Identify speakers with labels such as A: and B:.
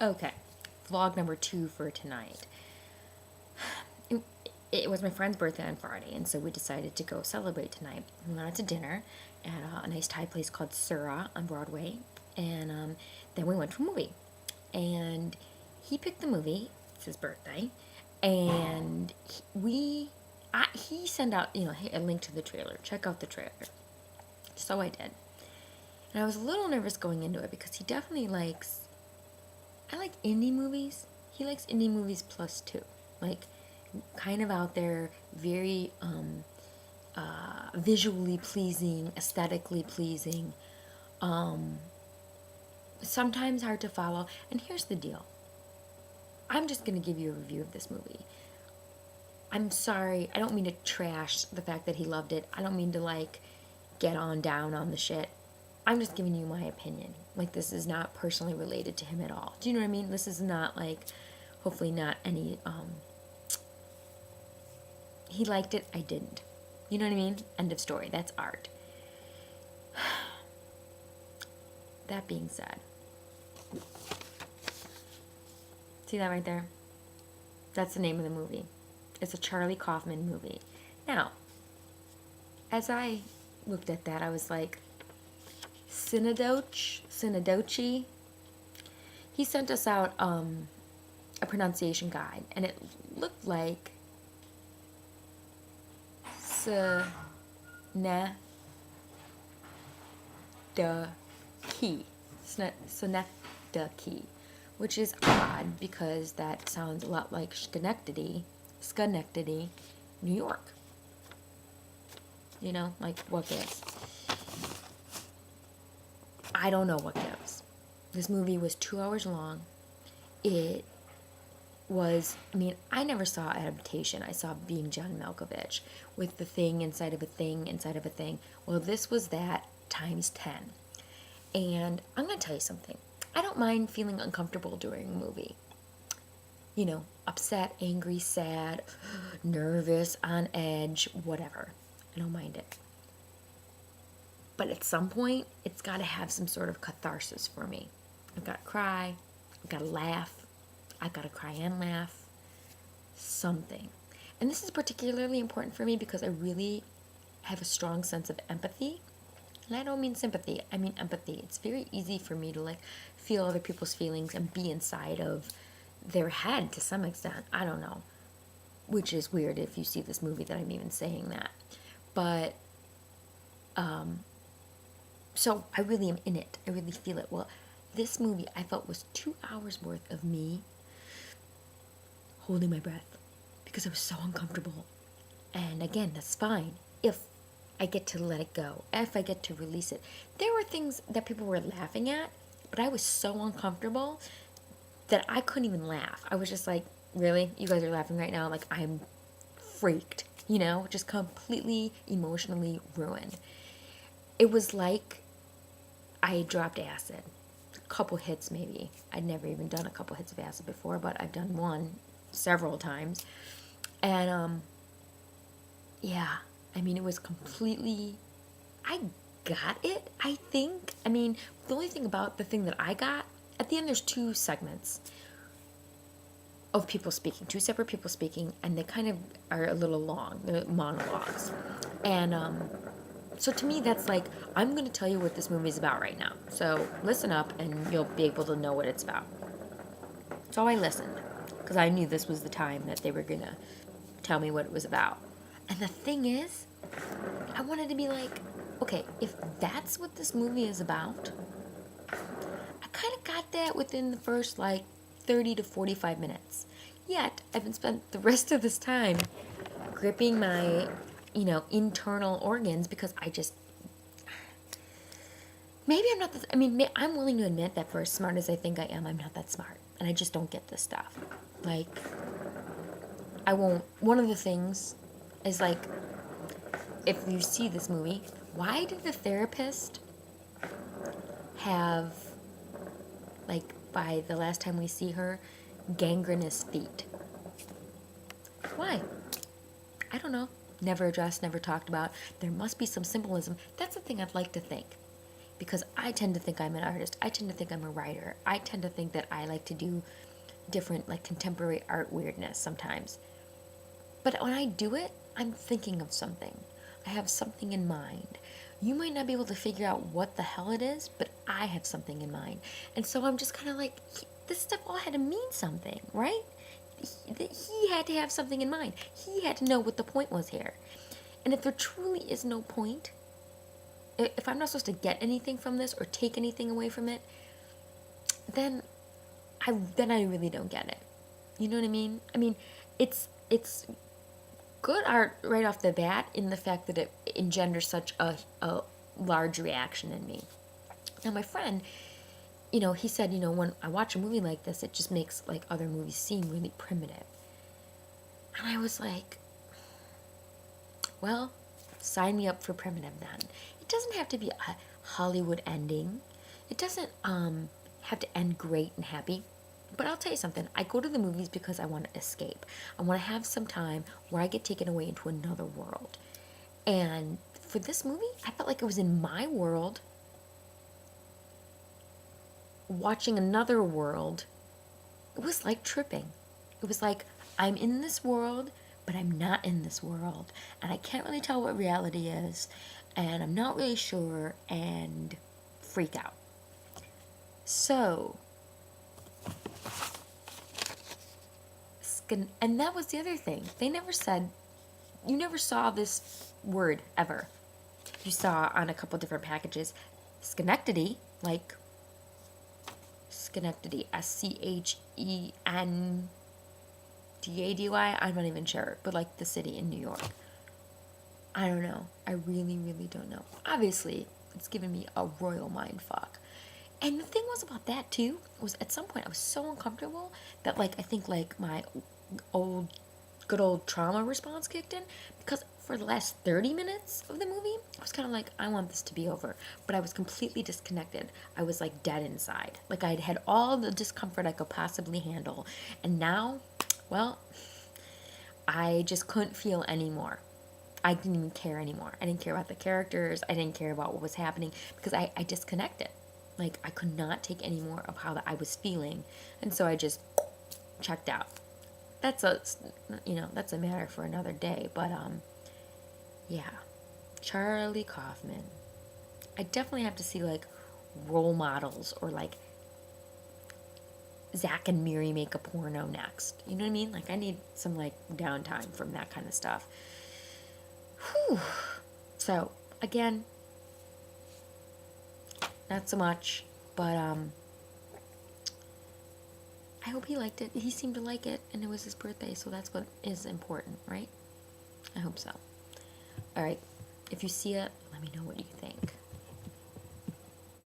A: Okay, vlog number 2 for tonight. It, it was my friend's birthday on Friday, and so we decided to go celebrate tonight. We went out to dinner at a nice Thai place called Sura on Broadway, and then we went to a movie. And he picked the movie. It's his birthday, and he sent out a link to the trailer. Check out the trailer. So I did, and I was a little nervous going into it because he definitely likes. I like indie movies. He likes indie movies plus two, like kind of out there, very visually pleasing, aesthetically pleasing. Sometimes hard to follow. And here's the deal. I'm just gonna give you a review of this movie. I'm sorry. I don't mean to trash the fact that he loved it. I don't mean to like get on down on the shit. I'm just giving you my opinion. Like, this is not personally related to him at all. Do you know what I mean? This is not like, hopefully not any, he liked it, I didn't. You know what I mean? End of story. That's art. That being said, see that right there? That's the name of the movie. It's a Charlie Kaufman movie. Now, as I looked at that, I was like, synedoche. He sent us out a pronunciation guide, and it looked like synedoche, synedoche, which is odd because that sounds a lot like Schenectady, New York. You know, like what gives? I don't know what gives. This movie was 2 hours long. It was, I mean, I never saw adaptation. I saw Being John Malkovich with the thing inside of a thing inside of a thing. Well, this was that times 10. And I'm going to tell you something. I don't mind feeling uncomfortable during a movie. You know, upset, angry, sad, nervous, on edge, whatever. I don't mind it. But at some point, it's got to have some sort of catharsis for me. I've got to cry. I've got to laugh. I've got to cry and laugh. Something. And this is particularly important for me because I really have a strong sense of empathy. And I don't mean sympathy. I mean empathy. It's very easy for me to like feel other people's feelings and be inside of their head to some extent. I don't know. Which is weird if you see this movie that I'm even saying that. But so I really am in it. I really feel it. Well, this movie I felt was 2 hours worth of me holding my breath because I was so uncomfortable. And again, that's fine if I get to let it go, if I get to release it. There were things that people were laughing at, but I was so uncomfortable that I couldn't even laugh. I was just like, really? You guys are laughing right now? Like, I'm freaked, you know? Just completely emotionally ruined. It was like I dropped acid. A couple hits maybe. I'd never even done a couple hits of acid before, but I've done one several times. And yeah, I mean, it was completely, I got it, I think. I mean, the only thing about the thing that I got, at the end there's 2 segments of people speaking, 2 separate people speaking, and they kind of are a little long. They're monologues. And so to me, that's like, I'm going to tell you what this movie is about right now. So listen up and you'll be able to know what it's about. So I listened because I knew this was the time that they were going to tell me what it was about. And the thing is, I wanted to be like, okay, if that's what this movie is about, I kind of got that within the first like 30 to 45 minutes. Yet, I've been spent the rest of this time gripping my, internal organs because I just, maybe I'm not, I mean, I'm willing to admit that for as smart as I think I am, I'm not that smart. And I just don't get this stuff. Like, one of the things is like, if you see this movie, why did the therapist have, like, by the last time we see her, gangrenous feet? Why? I don't know. Never addressed, never talked about. There must be some symbolism. That's the thing I'd like to think. because I tend to think I'm an artist. I tend to think I'm a writer. I tend to think that I like to do different, like, contemporary art weirdness sometimes. But when I do it, I'm thinking of something. I have something in mind. You might not be able to figure out what the hell it is, but I have something in mind. And so I'm just kind of like, this stuff all had to mean something, right? He had to have something in mind. He had to know what the point was here. And if there truly is no point, if I'm not supposed to get anything from this or take anything away from it, then I really don't get it. You know what I mean? I mean, it's good art right off the bat in the fact that it engenders such a large reaction in me. Now, my friend, he said, when I watch a movie like this, it just makes, like, other movies seem really primitive. And I was like, well, sign me up for primitive then. It doesn't have to be a Hollywood ending. It doesn't have to end great and happy. But I'll tell you something. I go to the movies because I want to escape. I want to have some time where I get taken away into another world. And for this movie, I felt like it was in my world, watching another world. It was like tripping. It was like, I'm in this world, but I'm not in this world. And I can't really tell what reality is. And I'm not really sure. And freak out. So, and that was the other thing. They never said, you never saw this word ever. You saw on a couple different packages, Schenectady, like Schenectady, Schentady. I'm not even sure, but like the city in New York. I don't know. I really, really don't know. Obviously, it's given me a royal mind fuck. And the thing was about that too, was at some point I was so uncomfortable that, like, I think, like, my good old trauma response kicked in, because for the last 30 minutes of the movie, I was kind of like, I want this to be over. But I was completely disconnected. I was, like, dead inside. Like, I'd had all the discomfort I could possibly handle. And now, well, I just couldn't feel anymore. I didn't even care anymore. I didn't care about the characters. I didn't care about what was happening, because I disconnected. Like, I could not take any more of how I was feeling. And so I just checked out. That's a matter for another day. But, yeah. Charlie Kaufman. I definitely have to see, like, role models, or, like, Zach and Miri make a porno next. You know what I mean? Like, I need some, like, downtime from that kind of stuff. Whew. So, again, not so much, but I hope he liked it. He seemed to like it, and it was his birthday, so that's what is important, right? I hope so. All right, if you see it, let me know what you think.